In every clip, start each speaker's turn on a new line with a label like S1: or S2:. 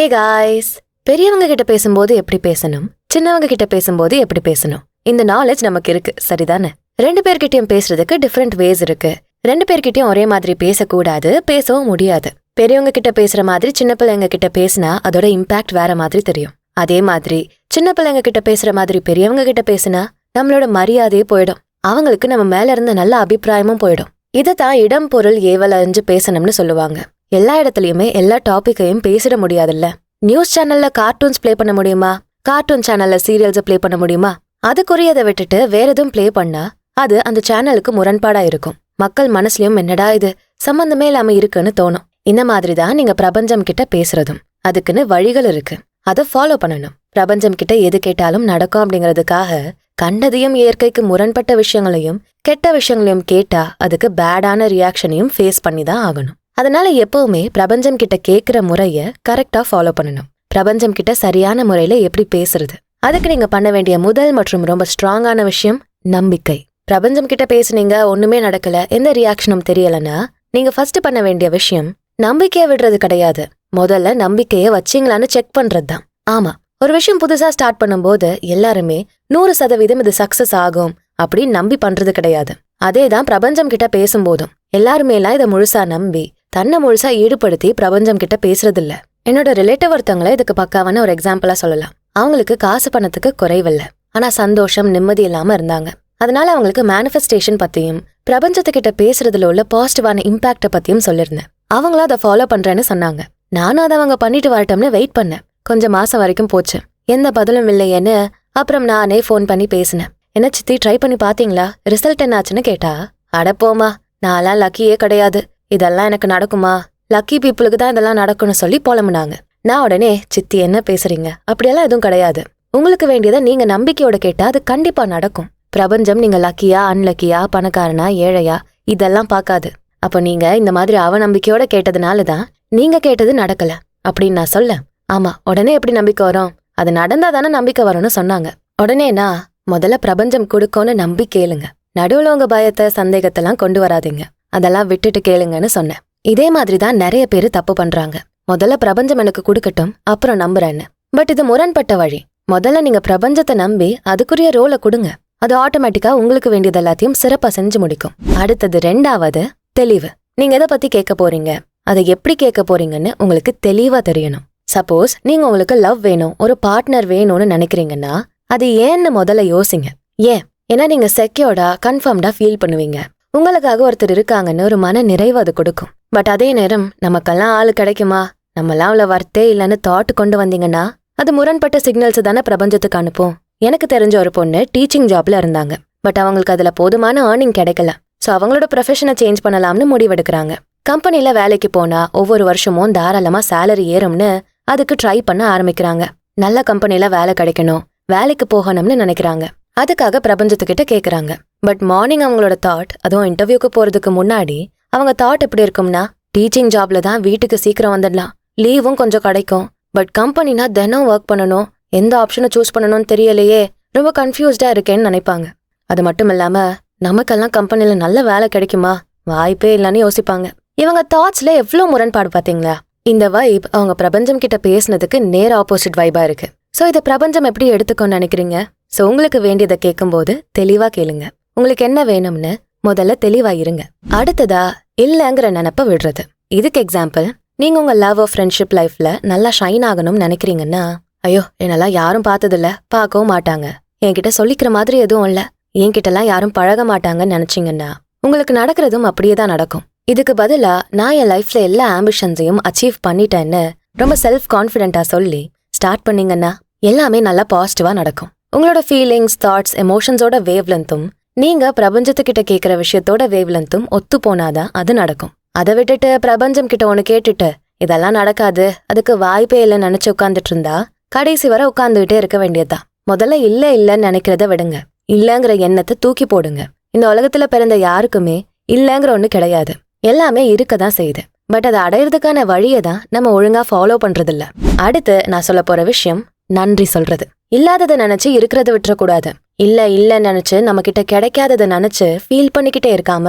S1: Hey guys, பெரியவங்க கிட்ட பேசும்போது எப்படி பேசணும், சின்னவங்க கிட்ட பேசும்போது எப்படி பேசணும், இந்த நாலேஜ் நமக்கு இருக்கு, சரிதானே? 2 பேர்கிட்டயும் பேசுறதுக்கு டிஃப்ரெண்ட் வேஸ் இருக்கு. 2 பேர்கிட்டயும் ஒரே மாதிரி பேசக்கூடாது, பேசவும் முடியாது. பெரியவங்க கிட்ட பேசுற மாதிரி சின்ன பிள்ளைங்க கிட்ட பேசினா அதோட இம்பாக்ட் வேற மாதிரி தெரியும். அதே மாதிரி சின்ன பிள்ளைங்க கிட்ட பேசுற மாதிரி பெரியவங்க கிட்ட பேசினா நம்மளோட மரியாதையே போயிடும். அவங்களுக்கு நம்ம மேல இருந்த நல்ல அபிப்பிராயமும் போயிடும். இதைத்தான் இடம் பொருள் ஏவல் அறிஞ்சு பேசணும்னு சொல்லுவாங்க. எல்லா இடத்துலயுமே எல்லா டாபிக்கையும் பேசிட முடியாதுல்ல. நியூஸ் சேனல்ல கார்ட்டூன்ஸ் பிளே பண்ண முடியுமா? கார்ட்டூன் சேனல்ல சீரியல்ஸ் பிளே பண்ண முடியுமா? அதுக்குரியதை விட்டுட்டு வேற எதுவும் பிளே பண்ணா அது அந்த சேனலுக்கு முரண்பாடா இருக்கும். மக்கள் மனசுலயும் என்னடா இது சம்பந்தமே இல்லாம இருக்குன்னு தோணும். இந்த மாதிரிதான் நீங்க பிரபஞ்சம் கிட்ட பேசுறதும். அதுக்குன்னு வழிகள் இருக்கு, அதை ஃபாலோ பண்ணணும். பிரபஞ்சம் கிட்ட எது கேட்டாலும் நடக்கும் அப்படிங்கறதுக்காக கண்டதையும் இயற்கைக்கு முரண்பட்ட விஷயங்களையும் கெட்ட விஷயங்களையும் கேட்டா அதுக்கு பேடான ரியாக்ஷனையும் ஃபேஸ் பண்ணி தான் ஆகணும். அதனால எப்பவுமே பிரபஞ்சம் கிட்ட கேட்கிற முறைய கரெக்டா ஃபாலோ பண்ணணும். பிரபஞ்சம் கிட்ட சரியான முறையில எப்படி பேசுறது, அதுக்கு நீங்க பண்ண வேண்டிய முதல் மற்றும் ரொம்ப ஸ்ட்ராங்கான விஷயம் நம்பிக்கை. பிரபஞ்சம் கிட்ட பேசுனீங்க, ஒண்ணுமே நடக்கல, எந்த ரியாக்ஷனும் தெரியலன்னா நீங்க ஃபர்ஸ்ட் பண்ண வேண்டிய விஷயம் நம்பிக்கைய விடுறது கிடையாது. முதல்ல நம்பிக்கைய வச்சீங்களான்னு செக் பண்றதுதான். ஆமா, ஒரு விஷயம் புதுசா ஸ்டார்ட் பண்ணும்போது எல்லாருமே 100% இது சக்சஸ் ஆகும் அப்படின்னு நம்பி பண்றது கிடையாது. அதேதான் பிரபஞ்சம் கிட்ட பேசும்போதும் எல்லாருமே எல்லாம் இதை முழுசா நம்பி தன்னை முழுசா ஈடுபடுத்தி பிரபஞ்சம் கிட்ட பேசுறதில்ல. என்னோட ரிலேட்டிவ் ஒருத்தவங்களை இதுக்கு பக்காவான ஒரு எக்ஸாம்பிளா சொல்லலாம். அவங்களுக்கு காசு பணத்துக்கு குறைவில்லை, ஆனா சந்தோஷம் நிம்மதி இல்லாம இருந்தாங்க. அதனால அவங்களுக்கு மேனிஃபெஸ்டேஷன் பத்தியும் பிரபஞ்சத்துக்கிட்ட பேசுறதுல உள்ள பாசிட்டிவான இம்பாக்ட பத்தியும் சொல்லிருந்தேன். அவங்களும் அதை ஃபாலோ பண்றேன்னு சொன்னாங்க. நானும் அதை அவங்க பண்ணிட்டு வரட்டும்னு வெயிட் பண்ணேன். கொஞ்சம் மாசம் வரைக்கும் போச்சு, எந்த பதிலும் இல்லையேன்னு அப்புறம் நானே ஃபோன் பண்ணி பேசினேன். என்ன சித்தி, ட்ரை பண்ணி பாத்தீங்களா, ரிசல்ட் என்னாச்சுன்னு கேட்டா, அடப்போமா, நான்லாம் லக்கியே கிடையாது, இதெல்லாம் எனக்கு நடக்குமா, லக்கி பீப்புளுக்கு தான் இதெல்லாம் நடக்கும்னு சொல்லி புலம்புனாங்க. நான் உடனே, சித்தி என்ன பேசுறீங்க, அப்படியெல்லாம் எதுவும் கிடையாது. உங்களுக்கு வேண்டியதை நீங்க நம்பிக்கையோட கேட்டா அது கண்டிப்பா நடக்கும். பிரபஞ்சம் நீங்க லக்கியா அன்லக்கியா பணக்காரனா ஏழையா இதெல்லாம் பார்க்காது. அப்போ நீங்க இந்த மாதிரி அவநம்பிக்கையோட கேட்டதுனாலதான் நீங்க கேட்டது நடக்கல அப்படின்னு நான் சொல்ல. ஆமா, உடனே எப்படி நம்பிக்கை வரும், அது நடந்தா தானே நம்பிக்கை வரும்னு சொன்னாங்க. உடனே நான் முதல்ல பிரபஞ்சம் கொடுக்கும்னு நம்பி கேளுங்க, நடுவுல உங்க பயத்தை சந்தேகத்தெல்லாம் கொண்டு வராதீங்க, அதெல்லாம் விட்டுட்டு கேளுங்கன்னு சொன்னேன். இதே மாதிரிதான் நிறைய பேரு தப்பு பண்றாங்க. முதல்ல பிரபஞ்சம் எனக்கு கொடுக்கட்டும் அப்புறம் நம்புறேன்னு. பட் இது முரண்பட்ட வழி. முதல்ல நீங்க பிரபஞ்சத்தை நம்பி அதுக்குரிய ரோலை கொடுங்க, அது ஆட்டோமேட்டிக்கா உங்களுக்கு வேண்டியது எல்லாத்தையும் சிறப்பா செஞ்சு முடிக்கும். அடுத்தது 2வது தெளிவு. நீங்க எதை பத்தி கேட்க போறீங்க, அதை எப்படி கேட்க போறீங்கன்னு உங்களுக்கு தெளிவா தெரியணும். சப்போஸ் நீங்க உங்களுக்கு லவ் வேணும், ஒரு பார்ட்னர் வேணும்னு நினைக்கிறீங்கன்னா அது ஏன்னு முதல்ல யோசிங்க. ஏன்? ஏன்னா நீங்க செக்யூர்டா கன்ஃபார்ம்டா ஃபீல் பண்ணுவீங்க. உங்களுக்காக ஒருத்தர் இருக்காங்கன்னு ஒரு மன நிறைவு அது கொடுக்கும். பட் அதே நேரம் நமக்கெல்லாம் ஆளு கிடைக்குமா, நம்மளாம் அவ்வளோ வர்த்தே இல்லைன்னு தாட் கொண்டு வந்தீங்கன்னா அது முரண்பட்ட சிக்னல்ஸ் தானே பிரபஞ்சத்துக்கு அனுப்பும். எனக்கு தெரிஞ்ச ஒரு பொண்ணு டீச்சிங் ஜாப்ல இருந்தாங்க. பட் அவங்களுக்கு அதுல போதுமான ஏர்னிங் கிடைக்கல. ஸோ அவங்களோட ப்ரொஃபஷனை சேஞ்ச் பண்ணலாம்னு முடிவெடுக்கிறாங்க. கம்பெனில வேலைக்கு போனா ஒவ்வொரு வருஷமும் தாராளமா சேலரி ஏறும்னு அதுக்கு ட்ரை பண்ண ஆரம்பிக்கிறாங்க. நல்ல கம்பெனில வேலை கிடைக்கணும், வேலைக்கு போகணும்னு நினைக்கிறாங்க. அதுக்காக பிரபஞ்சத்துக்கிட்ட கேக்குறாங்க. பட் மார்னிங் அவங்களோட தாட், அதுவும் இன்டர்வியூக்கு போறதுக்கு முன்னாடி அவங்க தாட் எப்படி இருக்கும்னா, டீச்சிங் ஜாப்ல தான் வீட்டுக்கு சீக்கிரம் வந்துடலாம், லீவும் கொஞ்சம் கிடைக்கும். பட் கம்பெனினா தினம் ஒர்க் பண்ணணும், எந்த ஆப்ஷனை சூஸ் பண்ணணும்னு தெரியலையே, ரொம்ப கன்ஃபியூஸ்டா இருக்கேன்னு நினைப்பாங்க. அது மட்டும் இல்லாம நமக்கெல்லாம் கம்பெனில நல்ல வேலை கிடைக்குமா, வாய்ப்பே இல்லைன்னு யோசிப்பாங்க. இவங்க தாட்ஸ்ல எவ்வளவு முரண்பாடு பாத்தீங்களா? இந்த வைப் அவங்க பிரபஞ்சம் கிட்ட பேசினதுக்கு நேர் ஆப்போசிட் வைபா இருக்கு. சோ இதை பிரபஞ்சம் எப்படி எடுத்துக்கோன்னு நினைக்கிறீங்க? சோ உங்களுக்கு வேண்டியதை கேட்கும்போது தெளிவா கேளுங்க. உங்களுக்கு என்ன வேணும்னு முதல்ல தெளிவா இருங்க. அடுத்ததா இல்லங்கிற நினைப்ப விடுறது. இதுக்கு எக்ஸாம்பிள், நீங்க உங்க லவ் ஃப்ரெண்ட்ஷிப் லைஃப்ல நல்லா ஷைன் ஆகணும்னு நினைக்கிறீங்கன்னா, ஐயோ என்னெல்லாம் யாரும் பார்த்ததில்ல, பார்க்கவும் மாட்டாங்க, என்கிட்ட சொல்லிக்கிற மாதிரி எதுவும் இல்ல, என்கிட்டலாம் யாரும் பழக மாட்டாங்கன்னு நினைச்சீங்கன்னா உங்களுக்கு நடக்கிறதும் அப்படியே தான் நடக்கும். இதுக்கு பதிலா நான் என் லைஃப்ல எல்லா ஆம்பிஷன்ஸையும் அச்சீவ் பண்ணிட்டேன்னு ரொம்ப செல்ஃப் கான்ஃபிடென்ட்டா சொல்லி ஸ்டார்ட் பண்ணீங்கன்னா எல்லாமே நல்லா பாசிட்டிவா நடக்கும். உங்களோட ஃபீலிங்ஸ், தாட்ஸ், எமோஷன்ஸோட வேவ்லென்த்தும் நீங்க பிரபஞ்சத்துக்கிட்ட கேட்கிற விஷயத்தோட வேவ்லென்த்தும் ஒத்து போனாதான் அது நடக்கும். அதை விட்டுட்டு பிரபஞ்சம் கிட்ட ஒண்ணு கேட்டுட்டு இதெல்லாம் நடக்காது, அதுக்கு வாய்ப்பே இல்லைன்னு நினைச்சு உட்கார்ந்துட்டு இருந்தா கடைசி வரை உட்கார்ந்துகிட்டே இருக்க வேண்டியதுதான். முதல்ல இல்லைன்னு நினைக்கிறத விடுங்க, இல்லங்கிற எண்ணத்தை தூக்கி போடுங்க. இந்த உலகத்துல பிறந்த யாருக்குமே இல்லங்கிற ஒண்ணு கிடையாது, எல்லாமே இருக்கதான் செய்யுது. பட் அதை அடையிறதுக்கான வழியை தான் நம்ம ஒழுங்கா ஃபாலோ பண்றதில்ல. அடுத்து நான் சொல்ல போற விஷயம் நன்றி சொல்றது. இல்லாததை நினைச்சு இருக்கிறத விட்டுறக்கூடாது. இல்ல நினைச்சு நம்ம கிட்ட கிடைக்காததை நினைச்சு ஃபீல் பண்ணிக்கிட்டே இருக்காம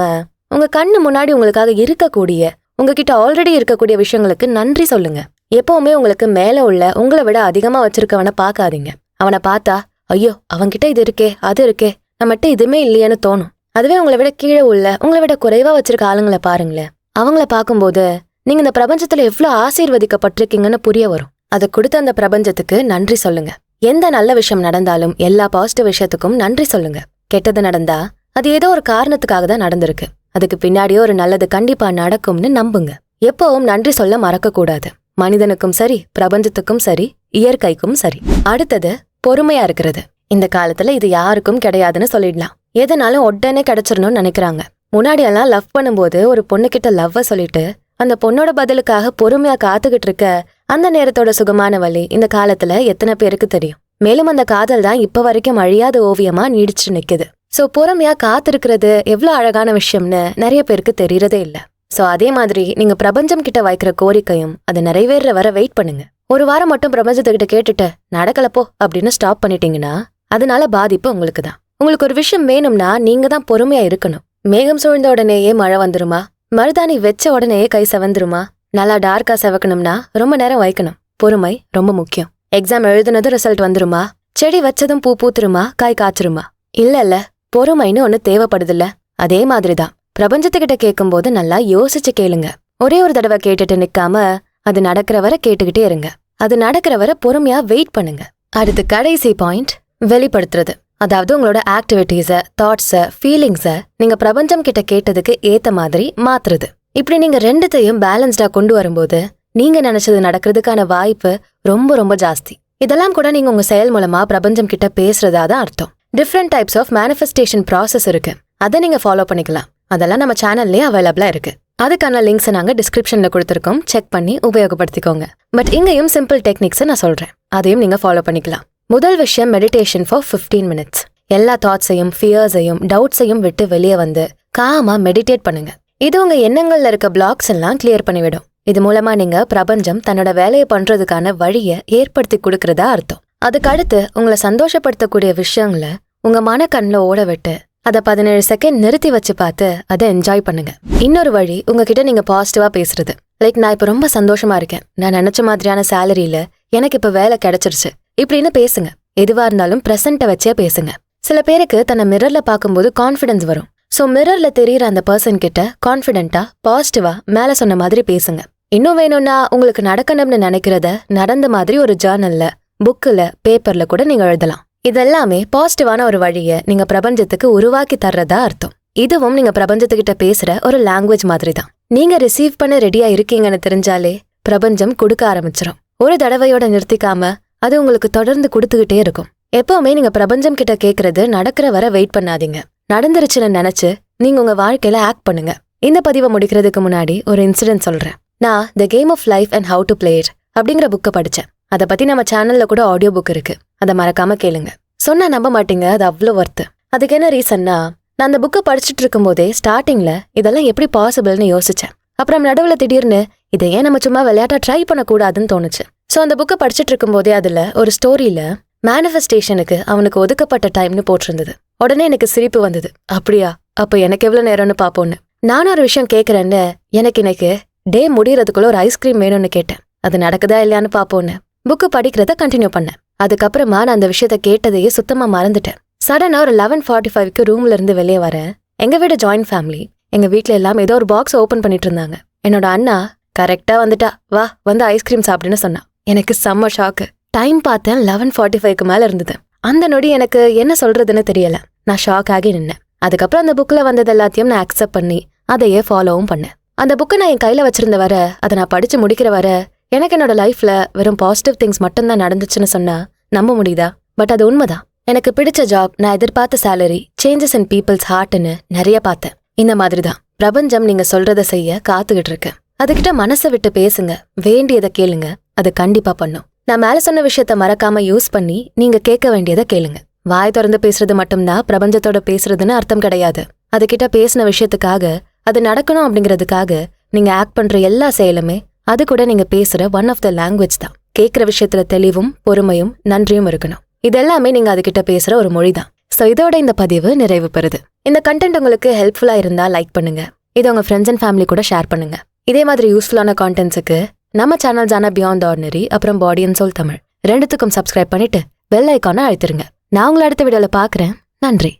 S1: உங்க கண்ணு முன்னாடி உங்களுக்காக இருக்கக்கூடிய, உங்ககிட்ட ஆல்ரெடி இருக்கக்கூடிய விஷயங்களுக்கு நன்றி சொல்லுங்க. எப்பவுமே உங்களுக்கு மேல உள்ள உங்களை விட அதிகமா வச்சிருக்கவனை பார்க்காதீங்க. அவனை பார்த்தா ஐயோ அவன்கிட்ட இது இருக்கே அது இருக்கே நம்மகிட்ட இதுமே இல்லையேன்னு தோணும். அதுவே உங்களை விட கீழே உள்ள உங்களை விட குறைவா வச்சிருக்க ஆளுங்களை பாருங்களேன். அவங்கள பார்க்கும்போது நீங்க இந்த பிரபஞ்சத்துல எவ்வளவு ஆசீர்வதிக்கப்பட்டிருக்கீங்கன்னு புரிய வரும். அதை கொடுத்த அந்த பிரபஞ்சத்துக்கு நன்றி சொல்லுங்க. எந்த நல்ல விஷயம் நடந்தாலும் எல்லா பாசிட்டிவ் விஷயத்துக்கும் நன்றி சொல்லுங்க. கெட்டது நடந்தா அது ஏதோ ஒரு காரணத்துக்காக தான் நடந்திருக்கு. அதுக்கு பின்னாடியே ஒரு நல்லது கண்டிப்பா நடக்கும்னு நம்புங்க. எப்பவும் நன்றி சொல்ல மறக்க கூடாது. மனிதனுக்கும் சரி, பிரபஞ்சத்துக்கும் சரி, இயற்கைக்கும் சரி. அடுத்தது பொறுமையா இருக்கிறது. இந்த காலத்துல இது யாருக்கும் கிடையாதுன்னு சொல்லிடலாம். எதனாலும் உடனே கிடைச்சிடணும்னு நினைக்கிறாங்க. முன்னாடி எல்லாம் லவ் பண்ணும்போது ஒரு பொண்ணுகிட்ட லவ்வ சொல்லிட்டு அந்த பொண்ணோட பதிலுக்காக பொறுமையா காத்துக்கிட்டு இருக்க அந்த நேரத்தோட சுகமான வழி இந்த காலத்துல எத்தனை பேருக்கு தெரியும்? மேலும் அந்த காதல் தான் இப்ப வரைக்கும் அழியாத ஓவியமா நீடிச்சு நிக்குது. சோ பொறுமையா காத்திருக்கிறது எவ்வளவு அழகான விஷயம்னு நிறைய பேருக்கு தெரியறதே இல்ல. சோ அதே மாதிரி நீங்க பிரபஞ்சம் கிட்ட வைக்கிற கோரிக்கையும் அது நிறைவேற வர வெயிட் பண்ணுங்க. ஒரு வாரம் மட்டும் பிரபஞ்சத்துக்கிட்ட கேட்டுட்டு நடக்கலப்போ அப்படின்னு ஸ்டாப் பண்ணிட்டீங்கன்னா அதனால பாதிப்பு உங்களுக்கு தான். உங்களுக்கு ஒரு விஷயம் வேணும்னா நீங்க தான் பொறுமையா இருக்கணும். மேகம் சூழ்ந்த உடனேயே மழை வந்துருமா? மருதாணி வச்ச உடனேயே கை செவந்துருமா? நல்லா டார்க்கா செவக்கணும்னா ரொம்ப நேரம் வைக்கணும். பொறுமை ரொம்ப முக்கியம். எக்ஸாம் எழுதுனதும் ரிசல்ட் வந்துருமா? செடி வச்சதும் பூ பூத்துருமா? காய் காய்ச்சிருமா? இல்ல பொறுமைன்னு ஒண்ணு தேவைப்படுதுல்ல. அதே மாதிரிதான் பிரபஞ்சத்துக்கிட்ட கேட்கும்போது நல்லா யோசிச்சு கேளுங்க. ஒரே ஒரு தடவை கேட்டுட்டு நிக்காம அது நடக்கிற வரை கேட்டுக்கிட்டே இருங்க. அது நடக்கிற வரை பொறுமையா வெயிட் பண்ணுங்க. அடுத்து கடைசி பாயிண்ட், வெளிப்படுத்துறது. அதாவது உங்களோட ஆக்டிவிட்டீஸ, தாட்ஸ, ஃபீலிங்ஸ நீங்க பிரபஞ்சம் கிட்ட கேட்டதுக்கு ஏத்த மாதிரி மாத்துறது. இப்படி நீங்க ரெண்டுத்தையும் பேலன்ஸ்டா கொண்டு வரும்போது நீங்க நினைச்சது நடக்கிறதுக்கான வாய்ப்பு ரொம்ப ரொம்ப ஜாஸ்தி. இதெல்லாம் கூட நீங்க உங்க செயல் மூலமா பிரபஞ்சம் கிட்ட பேசுறதா தான் அர்த்தம். Different types of manifestation process இருக்கு. அதை நீங்க ஃபாலோ பண்ணிக்கலாம். அதெல்லாம் நம்ம சேனல்லேயே அவைலபிளா இருக்கு. அதுக்கான லிங்க்ஸை நாங்க டிஸ்கிரிப்ஷன்ல கொடுத்துருக்கோம். செக் பண்ணி உபயோகப்படுத்திக்கோங்க. பட் இங்கேயும் சிம்பிள் டெக்னிக்ஸை நான் சொல்றேன். அதையும் நீங்க ஃபாலோ பண்ணிக்கலாம். முதல் விஷயம், மெடிடேஷன் ஃபார் 15 minutes. எல்லா தாட்ஸையும், ஃபியர்ஸையும், டவுட்ஸையும் விட்டு வெளியே வந்து காமா மெடிடேட் பண்ணுங்க. இது உங்க எண்ணங்கள்ல இருக்க பிளாக்ஸ் எல்லாம் கிளியர் பண்ணிவிடும். இது மூலமா நீங்க பிரபஞ்சம் தன்னோட வேலையை பண்றதுக்கான வழியை ஏற்படுத்தி கொடுக்கறதா அர்த்தம். அதுக்கு அடுத்து உங்களை சந்தோஷப்படுத்தக்கூடிய விஷயங்களை உங்க மனக்கண்ல ஓட விட்டு அதை 17 செகண்ட் நிறுத்தி வச்சு பார்த்து அதை என்ஜாய் பண்ணுங்க. இன்னொரு வழி, உங்ககிட்ட நீங்க பாசிட்டிவா பேசுறது. லைக், நான் இப்ப ரொம்ப சந்தோஷமா இருக்கேன், நான் நினைச்ச மாதிரியான சேலரியில எனக்கு இப்ப வேலை கிடைச்சிருச்சு இப்படின்னு பேசுங்க. எதுவா இருந்தாலும் பிரசன்ட்ட வச்சே பேசுங்க. சில பேருக்கு தன்னை மிரர்ல பார்க்கும்போது கான்ஃபிடன்ஸ் வரும். சோ மிரர்ல தெரியற அந்த பர்சன் கிட்ட கான்ஃபிடென்ட்டா, பாசிட்டிவா மேல சொன்ன மாதிரி பேசுங்க. இன்னும் வேணும்னா உங்களுக்கு நடக்கணும்னு நினைக்கிறத நடந்த மாதிரி ஒரு ஜர்னல்ல, புக்குல, பேப்பர்ல கூட நீங்க எழுதலாம். இதெல்லாமே பாசிட்டிவான ஒரு வழியை நீங்க பிரபஞ்சத்துக்கு உருவாக்கி தர்றதா அர்த்தம். இதுவும் நீங்க பிரபஞ்சத்துக்கிட்ட பேசுற ஒரு லாங்குவேஜ் மாதிரி தான். நீங்க ரிசீவ் பண்ண ரெடியா இருக்கீங்கன்னு தெரிஞ்சாலே பிரபஞ்சம் கொடுக்க ஆரம்பிச்சிடும். ஒரு தடவையோட நிறுத்திக்காம அது உங்களுக்கு தொடர்ந்து கொடுத்துக்கிட்டே இருக்கும். எப்பவுமே நீங்க பிரபஞ்சம் கிட்ட கேட்கறது நடக்கிற வரை வெயிட் பண்ணாதீங்க. நடந்துருச்சுன்னு நினைச்சு நீங்க உங்க வாழ்க்கையில ஆக்ட் பண்ணுங்க. இந்த பதிவை முடிக்கிறதுக்கு முன்னாடி ஒரு இன்சிடென்ட் சொல்றேன். நான் the game of life and how to play it அப்படிங்கிற புக்கை படிச்சேன். அதை பத்தி நம்ம சேனல்ல கூட ஆடியோ புக் இருக்கு. அதை மறக்காம கேளுங்க. சொன்னா நம்ப மாட்டீங்க, அது அவ்வளோ ஒர்த்து. அதுக்கு என்ன ரீசன்னா, நான் அந்த புக்கை படிச்சுட்டு இருக்கும் போதே ஸ்டார்டிங்ல இதெல்லாம் எப்படி பாசிபிள்னு யோசிச்சேன். அப்புறம் நடுவுல திடீர்னு இதை ஏன் நம்ம சும்மா விளையாட்டா ட்ரை பண்ணக்கூடாதுன்னு தோணுச்சு. ஸோ அந்த புக்கை படிச்சுட்டு இருக்கும் போதே அதுல ஒரு ஸ்டோரியில மேனிஃபெஸ்டேஷனுக்கு அவனுக்கு ஒதுக்கப்பட்ட டைம்னு போட்டிருந்தது. உடனே எனக்கு சிரிப்பு வந்தது. அப்படியா, அப்ப எனக்கு எவ்வளவு நேரம்னு பாப்போன்னு. நானும் ஒரு விஷயம் கேட்கறேன்னு, எனக்கு டே முடியறதுக்குள்ள ஒரு ஐஸ்கிரீம் வேணும்னு கேட்டேன். அது நடக்குதா இல்லையான்னு பாப்போன்னு புக்கு படிக்கிறத கண்டினியூ பண்ணேன். அதுக்கப்புறமா நான் அந்த விஷயத்த கேட்டதையே சுத்தமா மறந்துட்டேன். சடனா ஒரு 11:45க்கு ரூம்ல இருந்து வெளியே வரேன். எங்க வீடு ஜாயின்ட் ஃபேமிலி. எங்க வீட்டுல எல்லாம் ஏதோ ஒரு பாக்ஸ் ஓபன் பண்ணிட்டு இருந்தாங்க. என்னோட அண்ணா கரெக்டா வந்துட்டா, வா வந்து ஐஸ்கிரீம் சாப்பிடுன்னு சொன்னா. எனக்கு செம்ம ஷாக்கு. டைம் பார்த்தேன், 11:45க்கு மேல இருந்தது. அந்த நொடி எனக்கு என்ன சொல்றதுன்னு தெரியல. நான் ஷாக் ஆகி நின்னேன். அதுக்கப்புறம் அந்த புக்ல வந்தது எல்லாத்தையும் நான் அக்செப்ட் பண்ணி அதையே ஃபாலோவும் பண்ணேன். அந்த புக்கை நான் என் கையில வச்சிருந்த வர, அதை நான் படிச்சு முடிக்கிற வர எனக்கு என்னோட லைஃப்ல வெறும் பாசிட்டிவ் திங்ஸ் மட்டும்தான் நடந்துச்சுன்னு சொன்னா நம்ப முடியுதா? பட் அது உண்மைதான். எனக்கு பிடிச்ச ஜாப், நான் எதிர்பார்த்த சேலரி, சேஞ்சஸ் இன் பீப்புள்ஸ் ஹார்ட்னு நிறைய பார்த்தேன். இந்த மாதிரிதான் பிரபஞ்சம் நீங்க சொல்றதை செய்ய காத்துக்கிட்டு இருக்கு. அதுகிட்ட மனசை விட்டு பேசுங்க, வேண்டியதை கேளுங்க, அது கண்டிப்பா பண்ணும். நான் மேல சொன்ன விஷயத்த மறக்காம யூஸ் பண்ணி நீங்க கேட்க வேண்டியதை கேளுங்க. வாய் திறந்து பேசுறது மட்டும்தான் பிரபஞ்சத்தோட பேசுறதுன்னு அர்த்தம் கிடையாது. அதுகிட்ட பேசின விஷயத்துக்காக, அது நடக்கணும் அப்படிங்கிறதுக்காக நீங்க ஆக்ட் பண்ற எல்லா செயலுமே அது கூட நீங்க பேசுற ஒன் ஆஃப் த லாங்குவேஜ் தான். கேட்கிற விஷயத்துல தெளிவும் பொறுமையும் நன்றியும் இருக்கணும். இதெல்லாமே நீங்க அதுகிட்ட பேசுற ஒரு மொழிதான். சோ இதோட இந்த பதிவு நிறைவு பெறுது. இந்த கண்டென்ட் உங்களுக்கு ஹெல்ப்ஃபுல்லா இருந்தா லைக் பண்ணுங்க. இதை உங்க ஃப்ரெண்ட்ஸ் அண்ட் ஃபேமிலி கூட ஷேர் பண்ணுங்க. இதே மாதிரி யூஸ்ஃபுல்லான கான்டென்ட்ஸுக்கு நம்ம சேனல்ஸான பியாண்ட் ஆர்டினரி அப்புறம் பாடி அண்ட் சோல் தமிழ் ரெண்டுத்துக்கும் சப்ஸ்கிரைப் பண்ணிட்டு பெல் ஐக்கானை அழுத்திருங்க. நான் உங்களை அடுத்த வீடியோல பார்க்குறேன். நன்றி.